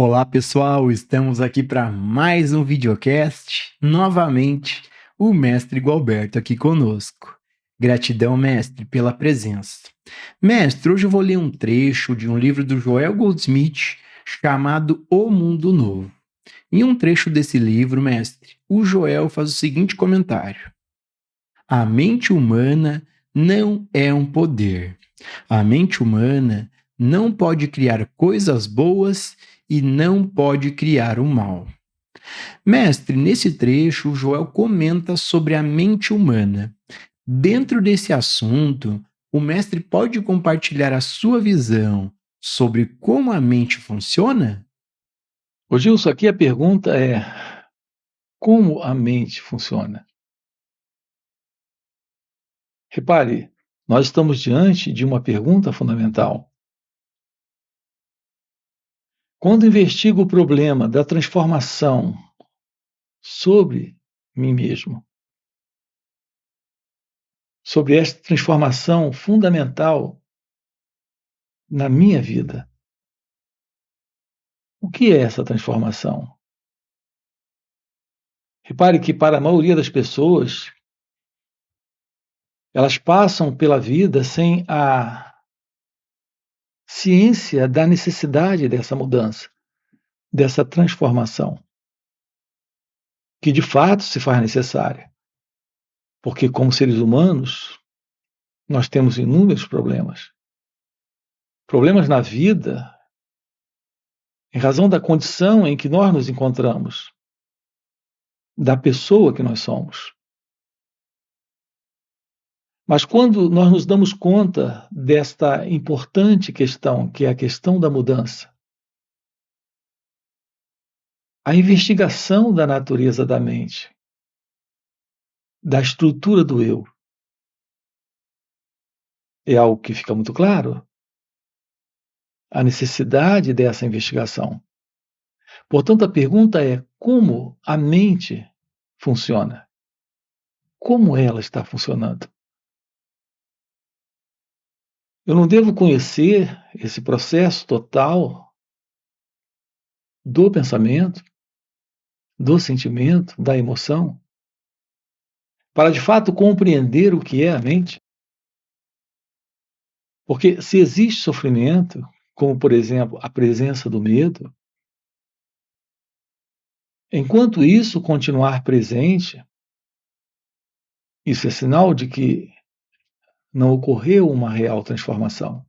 Olá pessoal, estamos aqui para mais um videocast. Novamente, o mestre Gualberto aqui conosco. Gratidão, mestre, pela presença. Mestre, hoje eu vou ler um trecho de um livro do Joel Goldsmith chamado O Mundo Novo. Em um trecho desse livro, mestre, o Joel faz o seguinte comentário: a mente humana não é um poder. A mente humana não pode criar coisas boas e não pode criar o mal. Mestre, nesse trecho, o Joel comenta sobre a mente humana. Dentro desse assunto, o mestre pode compartilhar a sua visão sobre como a mente funciona? Ô Gilson, aqui a pergunta é: como a mente funciona? Repare, nós estamos diante de uma pergunta fundamental. Quando investigo o problema da transformação sobre mim mesmo, sobre esta transformação fundamental na minha vida, o que é essa transformação? Repare que para a maioria das pessoas, elas passam pela vida sem a ciência da necessidade dessa mudança, dessa transformação, que de fato se faz necessária. Porque, como seres humanos, nós temos inúmeros problemas. Problemas na vida, em razão da condição em que nós nos encontramos, da pessoa que nós somos. Mas quando nós nos damos conta desta importante questão, que é a questão da mudança, a investigação da natureza da mente, da estrutura do eu, é algo que fica muito claro, a necessidade dessa investigação. Portanto, a pergunta é: como a mente funciona? Como ela está funcionando? Eu não devo conhecer esse processo total do pensamento, do sentimento, da emoção, para de fato compreender o que é a mente? Porque se existe sofrimento, como por exemplo a presença do medo, enquanto isso continuar presente, isso é sinal de que não ocorreu uma real transformação.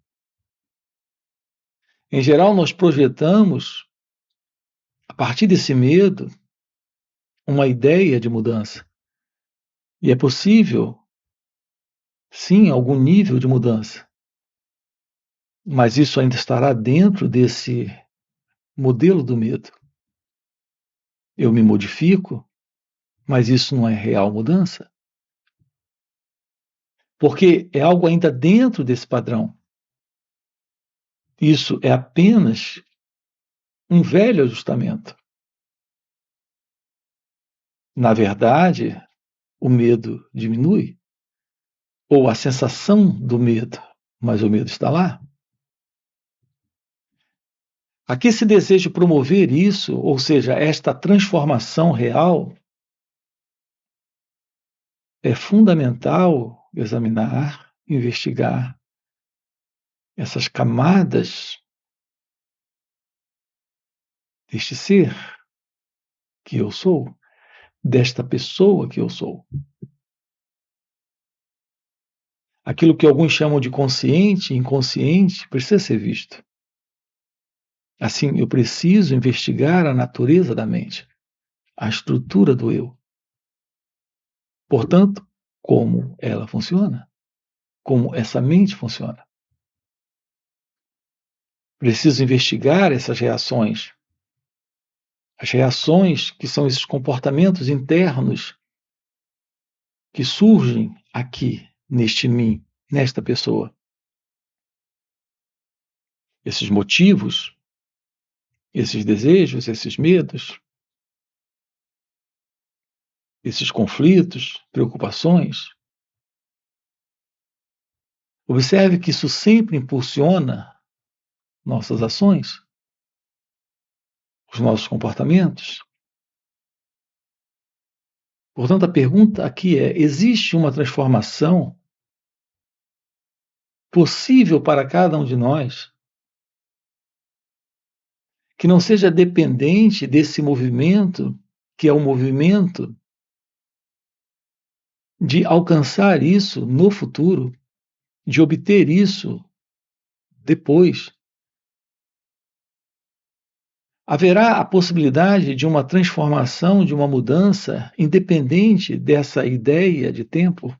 Em geral, nós projetamos, a partir desse medo, uma ideia de mudança. E é possível, sim, algum nível de mudança. Mas isso ainda estará dentro desse modelo do medo. Eu me modifico, mas isso não é real mudança. Porque é algo ainda dentro desse padrão. Isso é apenas um velho ajustamento. Na verdade, o medo diminui, ou a sensação do medo, mas o medo está lá. Aqui se deseja promover isso, ou seja, esta transformação real, é fundamental examinar, investigar essas camadas deste ser que eu sou, desta pessoa que eu sou. Aquilo que alguns chamam de consciente e inconsciente precisa ser visto. Assim, eu preciso investigar a natureza da mente, a estrutura do eu. Portanto, como ela funciona, como essa mente funciona. Preciso investigar essas reações. As reações que são esses comportamentos internos que surgem aqui, neste mim, nesta pessoa. Esses motivos, esses desejos, esses medos, esses conflitos, preocupações. Observe que isso sempre impulsiona nossas ações. os nossos comportamentos. Portanto, a pergunta aqui é: existe uma transformação possível para cada um de nós que não seja dependente desse movimento, que é o movimento de alcançar isso no futuro, de obter isso depois? Haverá a possibilidade de uma transformação, de uma mudança, independente dessa ideia de tempo?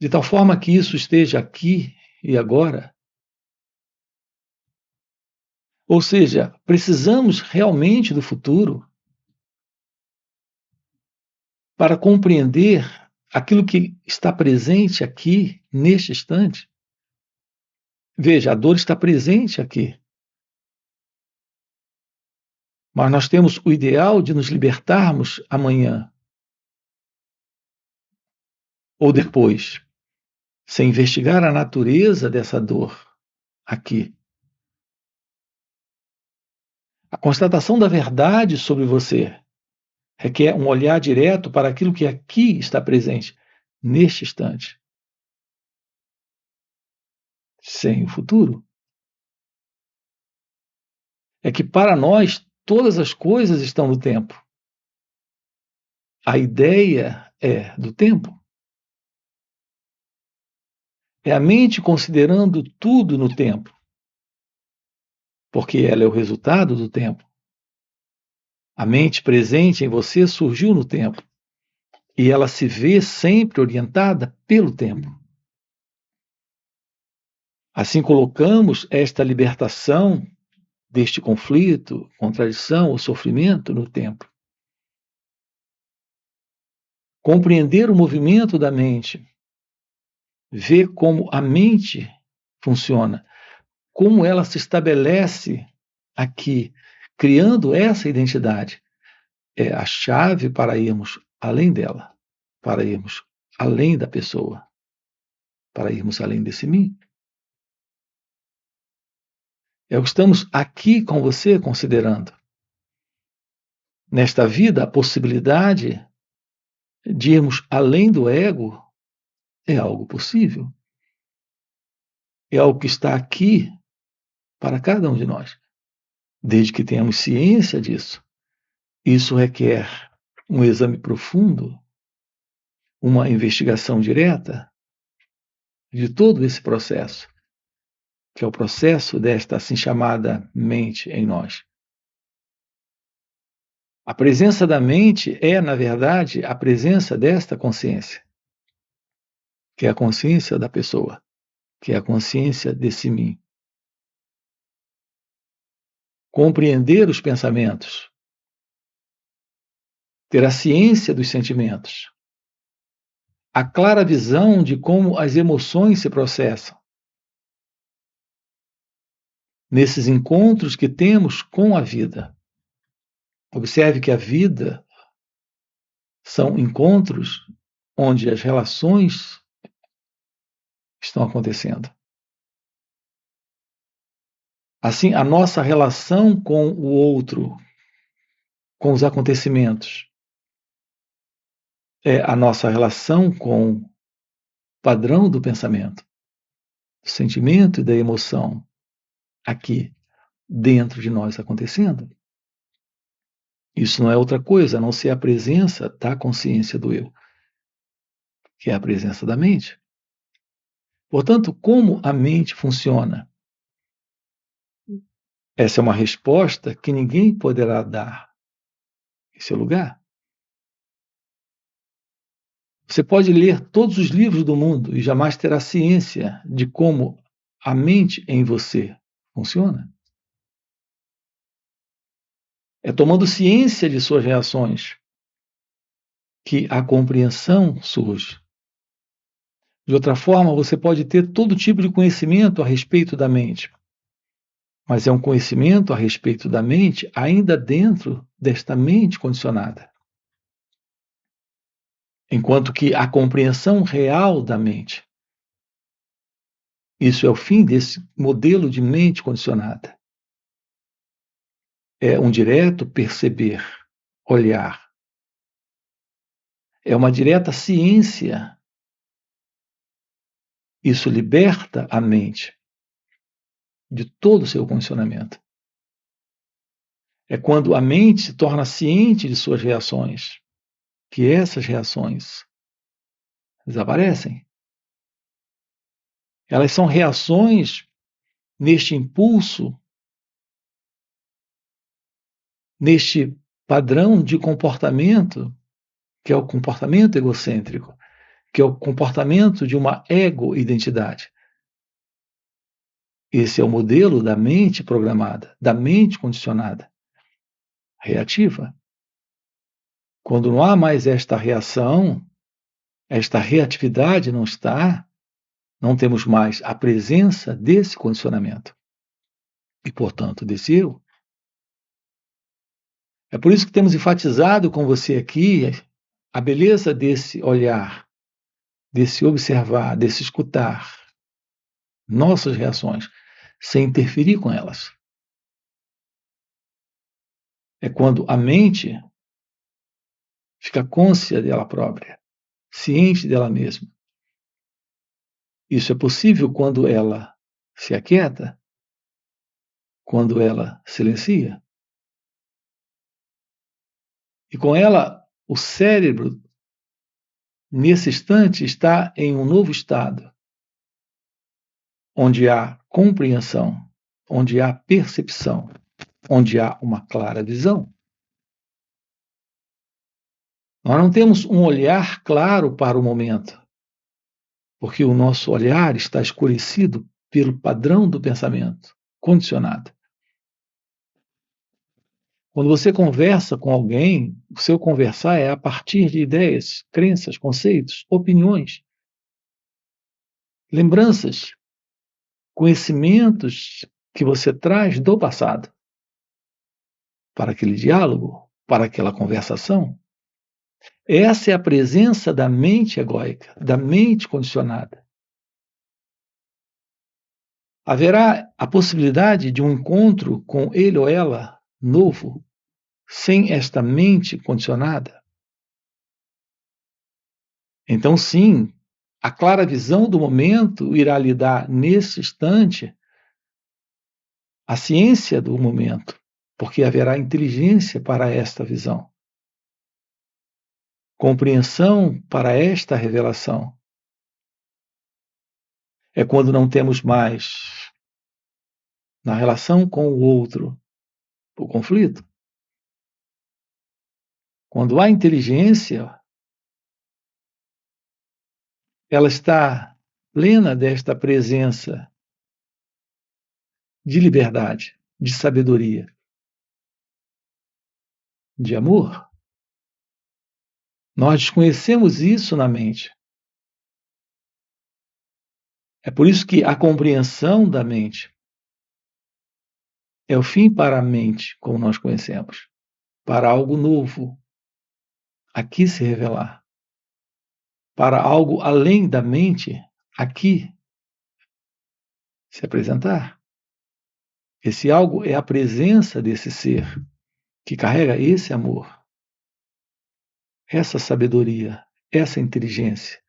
De tal forma que isso esteja aqui e agora? Ou seja, precisamos realmente do futuro para compreender aquilo que está presente aqui, neste instante? Veja, a dor está presente aqui. Mas nós temos o ideal de nos libertarmos amanhã ou depois, sem investigar a natureza dessa dor aqui. A constatação da verdade sobre você requer um olhar direto para aquilo que aqui está presente, neste instante, sem o futuro. É que para nós todas as coisas estão no tempo. A ideia é do tempo. É a mente considerando tudo no tempo, porque ela é o resultado do tempo. A mente presente em você surgiu no tempo e ela se vê sempre orientada pelo tempo. Assim colocamos esta libertação deste conflito, contradição ou sofrimento no tempo. Compreender o movimento da mente, ver como a mente funciona, como ela se estabelece aqui, criando essa identidade, é a chave para irmos além dela, para irmos além da pessoa, para irmos além desse mim. É o que estamos aqui com você considerando. Nesta vida, a possibilidade de irmos além do ego é algo possível. É algo que está aqui para cada um de nós, desde que tenhamos ciência disso. Isso requer um exame profundo, uma investigação direta de todo esse processo, que é o processo desta assim chamada mente em nós. A presença da mente é, na verdade, a presença desta consciência, que é a consciência da pessoa, que é a consciência desse mim. Compreender os pensamentos, ter a ciência dos sentimentos, a clara visão de como as emoções se processam. Nesses encontros que temos com a vida. Observe que a vida são encontros onde as relações estão acontecendo. Assim, a nossa relação com o outro, com os acontecimentos, é a nossa relação com o padrão do pensamento, do sentimento e da emoção aqui dentro de nós acontecendo. Isso não é outra coisa a não ser a presença da consciência do eu, que é a presença da mente. Portanto, como a mente funciona? Essa é uma resposta que ninguém poderá dar em seu lugar. Você pode ler todos os livros do mundo e jamais terá ciência de como a mente em você funciona. É tomando ciência de suas reações que a compreensão surge. De outra forma, você pode ter todo tipo de conhecimento a respeito da mente, mas é um conhecimento a respeito da mente ainda dentro desta mente condicionada. Enquanto que a compreensão real da mente, isso é o fim desse modelo de mente condicionada. é um direto perceber, olhar. É uma direta ciência. Isso liberta a mente de todo o seu condicionamento. É quando a mente se torna ciente de suas reações, que essas reações desaparecem. Elas são reações neste impulso, neste padrão de comportamento, que é o comportamento egocêntrico, que é o comportamento de uma ego-identidade. Esse é o modelo da mente programada, da mente condicionada, reativa. Quando não há mais esta reação, esta reatividade não está, não temos mais a presença desse condicionamento e, portanto, desse eu. É por isso que temos enfatizado com você aqui a beleza desse olhar, desse observar, desse escutar nossas reações, sem interferir com elas. É quando a mente fica cônscia dela própria, ciente dela mesma. Isso é possível quando ela se aquieta, quando ela silencia. E com ela, o cérebro, nesse instante, está em um novo estado, onde há compreensão, onde há percepção, onde há uma clara visão. Nós não temos um olhar claro para o momento, porque o nosso olhar está escurecido pelo padrão do pensamento, condicionado. Quando você conversa com alguém, o seu conversar é a partir de ideias, crenças, conceitos, opiniões, lembranças, conhecimentos que você traz do passado para aquele diálogo, para aquela conversação. Essa é a presença da mente egóica, da mente condicionada. Haverá a possibilidade de um encontro com ele ou ela novo, sem esta mente condicionada? Então, sim, a clara visão do momento irá lhe dar, nesse instante, a ciência do momento, porque haverá inteligência para esta visão, compreensão para esta revelação. É quando não temos mais, na relação com o outro, o conflito. Quando há inteligência, ela está plena desta presença de liberdade, de sabedoria, de amor. Nós desconhecemos isso na mente. É por isso que a compreensão da mente é o fim para a mente, como nós conhecemos, para algo novo, aqui se revelar, para algo além da mente, aqui se apresentar. Esse algo é a presença desse ser que carrega esse amor, essa sabedoria, essa inteligência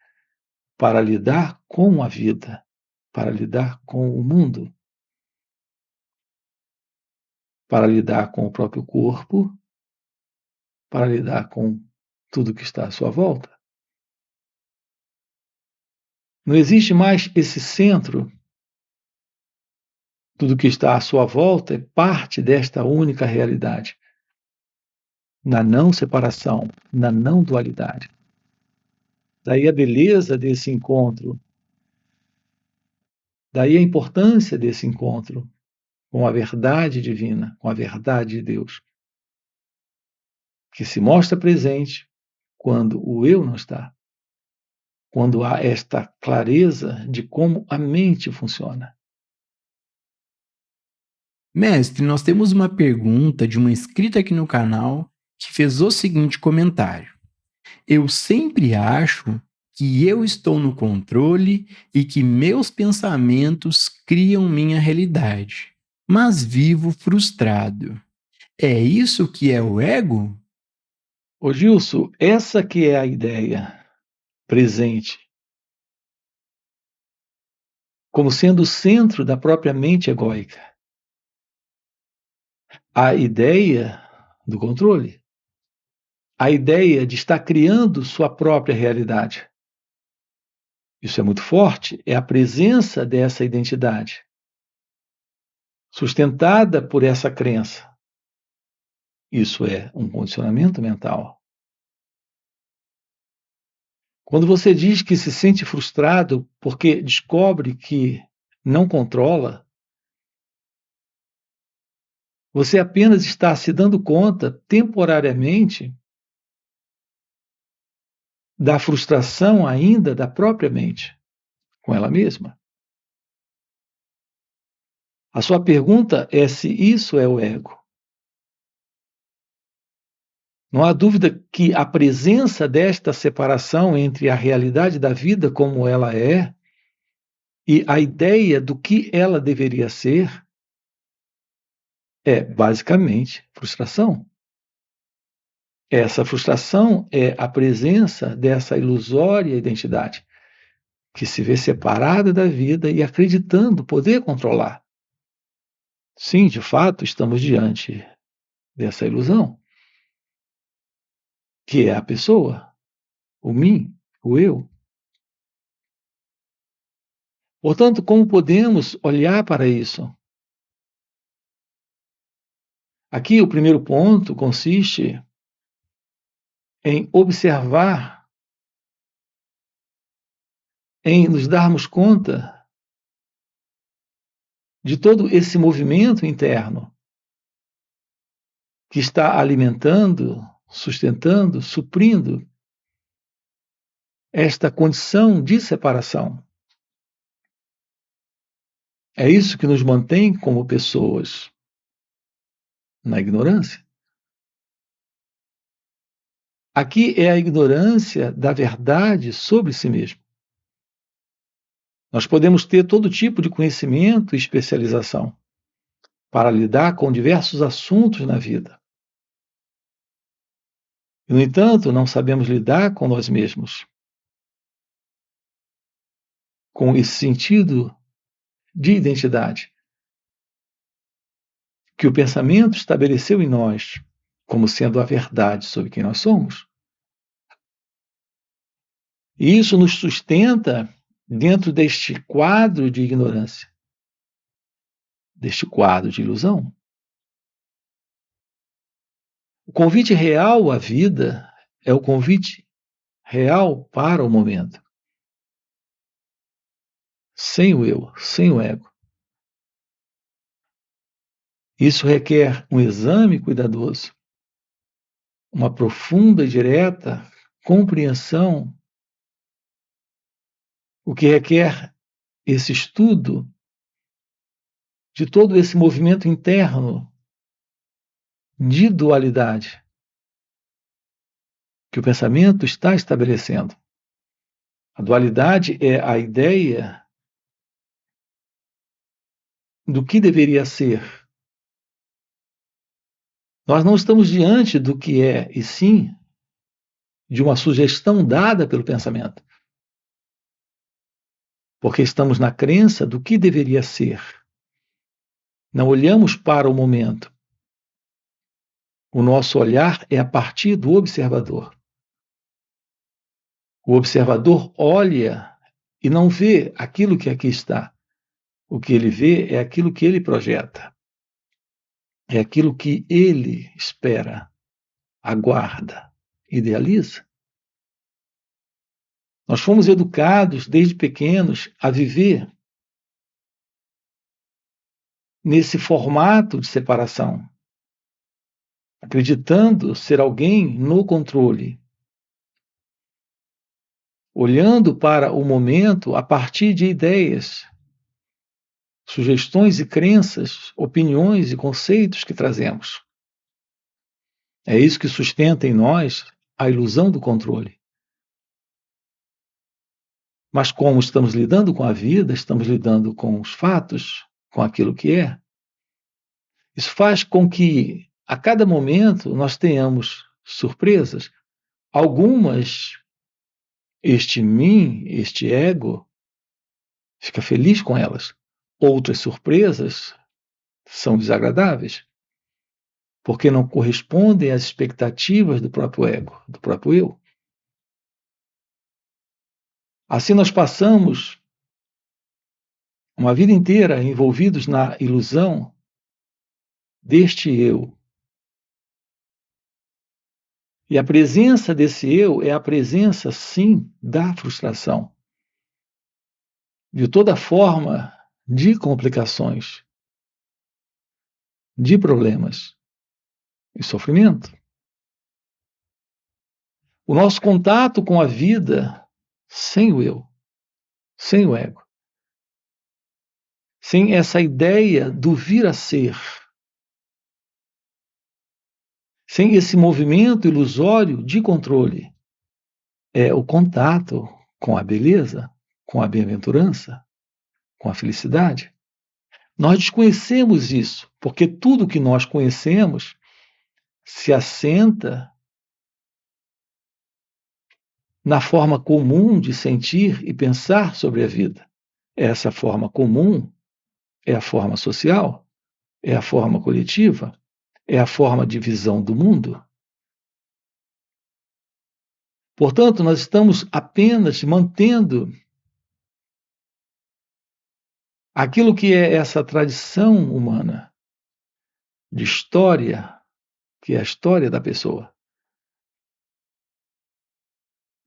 para lidar com a vida, para lidar com o mundo, para lidar com o próprio corpo, para lidar com tudo que está à sua volta. Não existe mais esse centro. Tudo que está à sua volta é parte desta única realidade, na não separação, na não dualidade. Daí a beleza desse encontro, daí a importância desse encontro com a verdade divina, com a verdade de Deus, que se mostra presente quando o eu não está, quando há esta clareza de como a mente funciona. Mestre, nós temos uma pergunta de uma inscrita aqui no canal que fez o seguinte comentário: eu sempre acho que eu estou no controle e que meus pensamentos criam minha realidade, mas vivo frustrado. É isso que é o ego? Ô Gilson, essa que é a ideia presente, como sendo o centro da própria mente egóica. A ideia do controle. A ideia de estar criando sua própria realidade. Isso é muito forte, é a presença dessa identidade, sustentada por essa crença. Isso é um condicionamento mental. Quando você diz que se sente frustrado porque descobre que não controla, você apenas está se dando conta, temporariamente, da frustração ainda da própria mente com ela mesma. A sua pergunta é se isso é o ego. Não há dúvida que a presença desta separação entre a realidade da vida como ela é e a ideia do que ela deveria ser é basicamente frustração. Essa frustração é a presença dessa ilusória identidade que se vê separada da vida e acreditando poder controlar. Sim, de fato, estamos diante dessa ilusão, que é a pessoa, o mim, o eu. Portanto, como podemos olhar para isso? Aqui, o primeiro ponto consiste em observar, em nos darmos conta de todo esse movimento interno que está alimentando, sustentando, suprindo esta condição de separação. É isso que nos mantém como pessoas na ignorância. Aqui é a ignorância da verdade sobre si mesmo. Nós podemos ter todo tipo de conhecimento e especialização para lidar com diversos assuntos na vida. E, no entanto, não sabemos lidar com nós mesmos, com esse sentido de identidade que o pensamento estabeleceu em nós como sendo a verdade sobre quem nós somos. E isso nos sustenta dentro deste quadro de ignorância, deste quadro de ilusão. O convite real à vida é o convite real para o momento. Sem o eu, sem o ego. Isso requer um exame cuidadoso, uma profunda e direta compreensão, o que requer esse estudo de todo esse movimento interno de dualidade que o pensamento está estabelecendo. A dualidade é a ideia do que deveria ser. Nós não estamos diante do que é, e sim de uma sugestão dada pelo pensamento. Porque estamos na crença do que deveria ser. Não olhamos para o momento. O nosso olhar é a partir do observador. O observador olha e não vê aquilo que aqui está. O que ele vê é aquilo que ele projeta. É aquilo que ele espera, aguarda, idealiza. Nós fomos educados desde pequenos a viver nesse formato de separação, acreditando ser alguém no controle, olhando para o momento a partir de ideias, sugestões e crenças, opiniões e conceitos que trazemos. É isso que sustenta em nós a ilusão do controle. Mas como estamos lidando com a vida, estamos lidando com os fatos, com aquilo que é, isso faz com que a cada momento nós tenhamos surpresas. Algumas, este mim, este ego, fica feliz com elas. Outras surpresas são desagradáveis, porque não correspondem às expectativas do próprio ego, do próprio eu. Assim nós passamos uma vida inteira envolvidos na ilusão deste eu. E a presença desse eu é a presença, sim, da frustração, de toda forma de complicações, de problemas e sofrimento. O nosso contato com a vida sem o eu, sem o ego, sem essa ideia do vir a ser, sem esse movimento ilusório de controle, é o contato com a beleza, com a bem-aventurança, com a felicidade. Nós desconhecemos isso, porque tudo que nós conhecemos se assenta na forma comum de sentir e pensar sobre a vida. Essa forma comum é a forma social, é a forma coletiva, é a forma de visão do mundo. Portanto, nós estamos apenas mantendo aquilo que é essa tradição humana de história, que é a história da pessoa.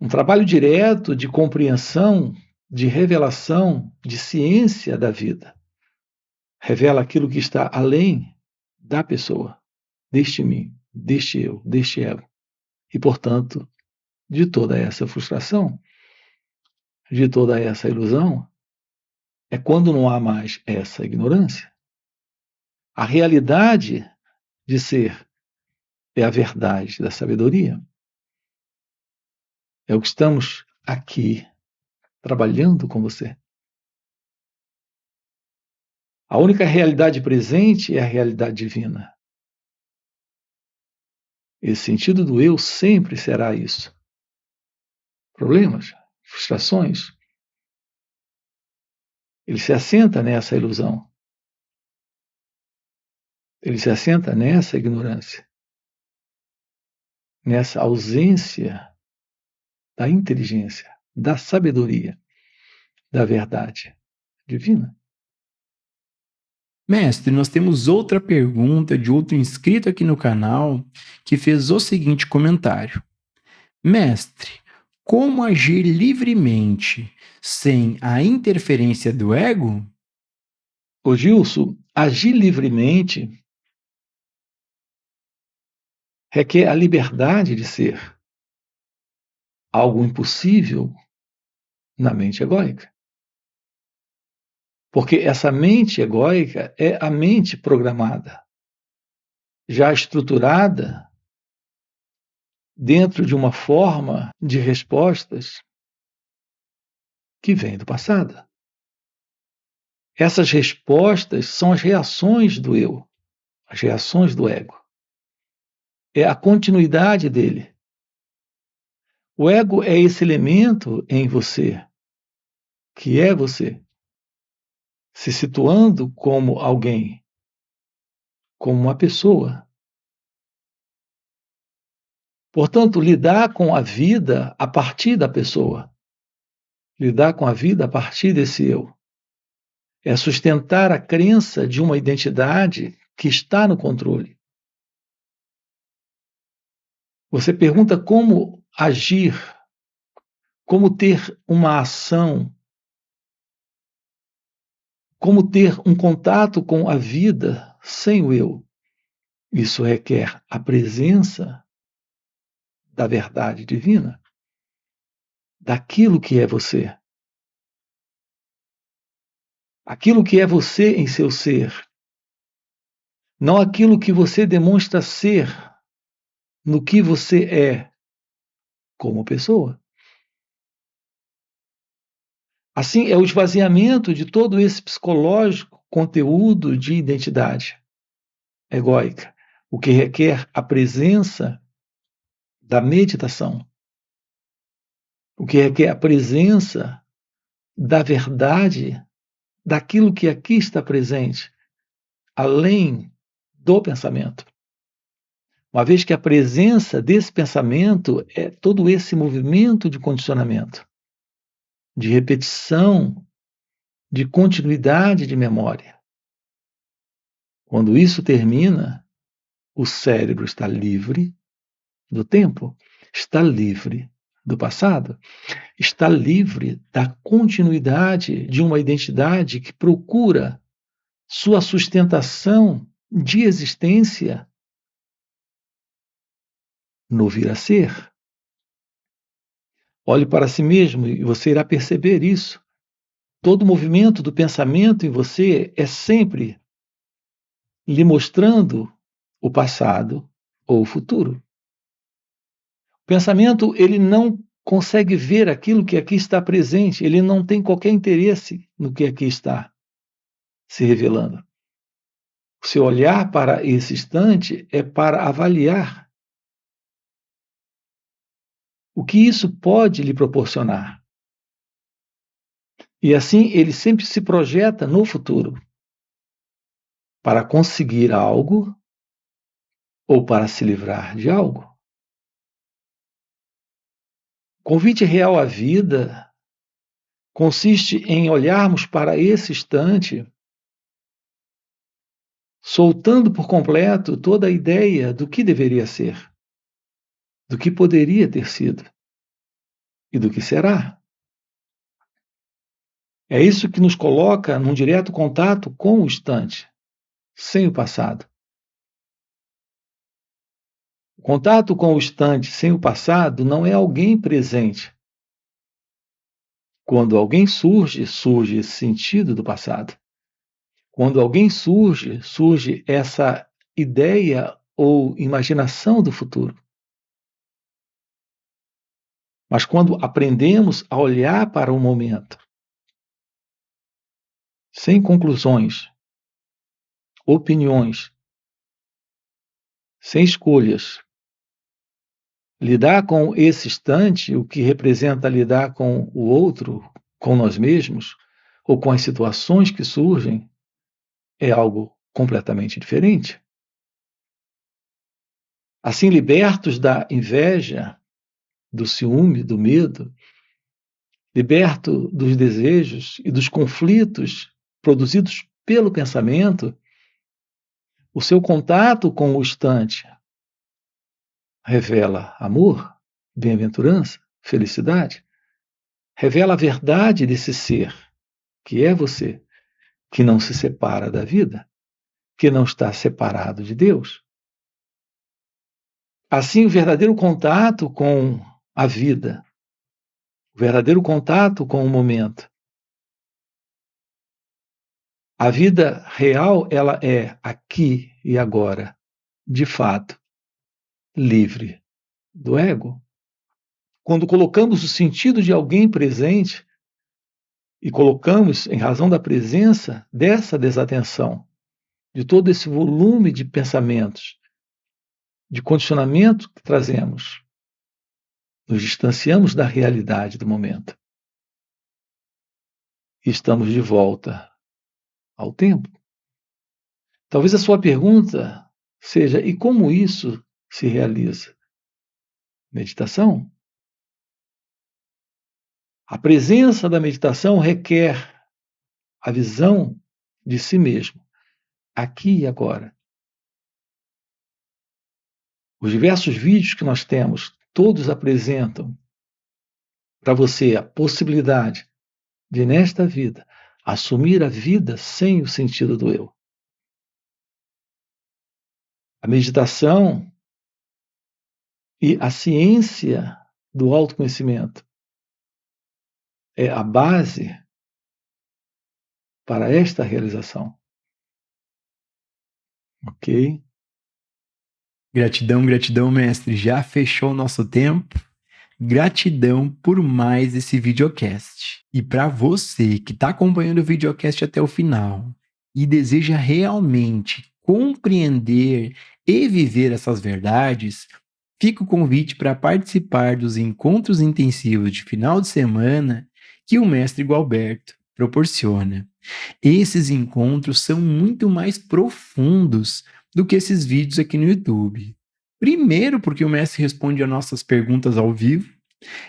Um trabalho direto de compreensão, de revelação, de ciência da vida. Revela aquilo que está além da pessoa, deste mim, deste eu, deste ego. E, portanto, de toda essa frustração, de toda essa ilusão, é quando não há mais essa ignorância. A realidade de ser é a verdade da sabedoria. É o que estamos aqui trabalhando com você. A única realidade presente é a realidade divina. Esse sentido do eu sempre será isso. Problemas, frustrações. Ele se assenta nessa ilusão. Ele se assenta nessa ignorância. Nessa ausência da inteligência, da sabedoria, da verdade divina. Mestre, nós temos outra pergunta de outro inscrito aqui no canal que fez o seguinte comentário. Mestre, como agir livremente sem a interferência do ego? Ô Gilson, agir livremente requer a liberdade de ser algo impossível na mente egóica. Porque essa mente egóica é a mente programada, já estruturada dentro de uma forma de respostas que vem do passado. Essas respostas são as reações do eu, as reações do ego. É a continuidade dele. O ego é esse elemento em você, que é você, se situando como alguém, como uma pessoa. Portanto, lidar com a vida a partir da pessoa, lidar com a vida a partir desse eu, é sustentar a crença de uma identidade que está no controle. Você pergunta como agir, como ter uma ação, como ter um contato com a vida sem o eu. Isso requer a presença da verdade divina, daquilo que é você. Aquilo que é você em seu ser, não aquilo que você demonstra ser no que você é como pessoa. Assim, é o esvaziamento de todo esse psicológico conteúdo de identidade egóica, o que requer a presença da meditação, o que requer a presença da verdade, daquilo que aqui está presente, além do pensamento. Uma vez que a presença desse pensamento é todo esse movimento de condicionamento, de repetição, de continuidade de memória. Quando isso termina, o cérebro está livre do tempo, está livre do passado, está livre da continuidade de uma identidade que procura sua sustentação de existência no vir a ser. Olhe para si mesmo e você irá perceber isso. Todo movimento do pensamento em você é sempre lhe mostrando o passado ou o futuro. O pensamento, ele não consegue ver aquilo que aqui está presente, ele não tem qualquer interesse no que aqui está se revelando. O seu olhar para esse instante é para avaliar o que isso pode lhe proporcionar. E assim ele sempre se projeta no futuro para conseguir algo ou para se livrar de algo. O convite real à vida consiste em olharmos para esse instante, soltando por completo toda a ideia do que deveria ser, do que poderia ter sido e do que será. É isso que nos coloca num direto contato com o instante, sem o passado. O contato com o instante sem o passado não é alguém presente. Quando alguém surge, surge esse sentido do passado. Quando alguém surge, surge essa ideia ou imaginação do futuro. Mas quando aprendemos a olhar para o momento, sem conclusões, opiniões, sem escolhas, lidar com esse instante, o que representa lidar com o outro, com nós mesmos, ou com as situações que surgem, é algo completamente diferente. Assim, libertos da inveja, do ciúme, do medo, liberto dos desejos e dos conflitos produzidos pelo pensamento, o seu contato com o instante revela amor, bem-aventurança, felicidade, revela a verdade desse ser, que é você, que não se separa da vida, que não está separado de Deus. Assim, o verdadeiro contato com a vida, o verdadeiro contato com o momento. A vida real, ela é aqui e agora, de fato, livre do ego. Quando colocamos o sentido de alguém presente e colocamos, em razão da presença dessa desatenção, de todo esse volume de pensamentos, de condicionamento que trazemos, nos distanciamos da realidade do momento. E estamos de volta ao tempo. Talvez a sua pergunta seja: e como isso se realiza? Meditação. A presença da meditação requer a visão de si mesmo, aqui e agora. Os diversos vídeos que nós temos, todos apresentam para você a possibilidade de, nesta vida, assumir a vida sem o sentido do eu. A meditação e a ciência do autoconhecimento é a base para esta realização. Ok? Gratidão, gratidão, mestre. Já fechou o nosso tempo? Gratidão por mais esse videocast. E para você que está acompanhando o videocast até o final e deseja realmente compreender e viver essas verdades, fica o convite para participar dos encontros intensivos de final de semana que o mestre Gualberto proporciona. Esses encontros são muito mais profundos do que esses vídeos aqui no YouTube. Primeiro, porque o mestre responde a nossas perguntas ao vivo,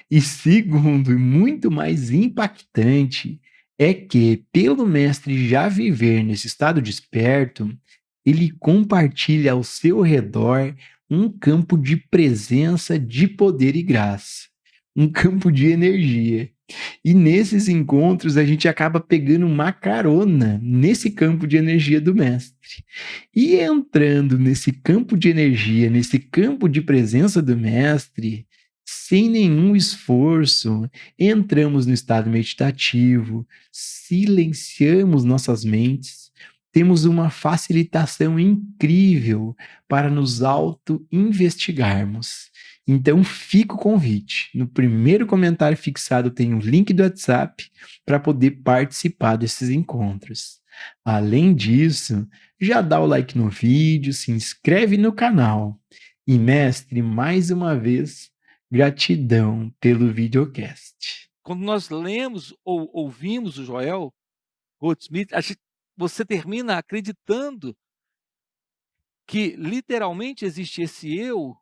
e segundo, e muito mais impactante, é que, pelo mestre já viver nesse estado desperto, ele compartilha ao seu redor um campo de presença, de poder e graça, um campo de energia. E nesses encontros a gente acaba pegando uma carona nesse campo de energia do mestre. E entrando nesse campo de energia, nesse campo de presença do mestre, sem nenhum esforço, entramos no estado meditativo, silenciamos nossas mentes, temos uma facilitação incrível para nos auto-investigarmos. Então fica o convite. No primeiro comentário fixado tem um link do WhatsApp para poder participar desses encontros. Além disso, já dá o like no vídeo, se inscreve no canal. E mestre, mais uma vez, gratidão pelo videocast. Quando nós lemos ou ouvimos o Joel Goldsmith, você termina acreditando que literalmente existe esse eu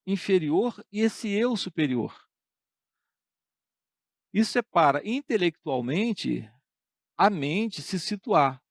inferior e esse eu superior. Isso é para intelectualmente a mente se situar.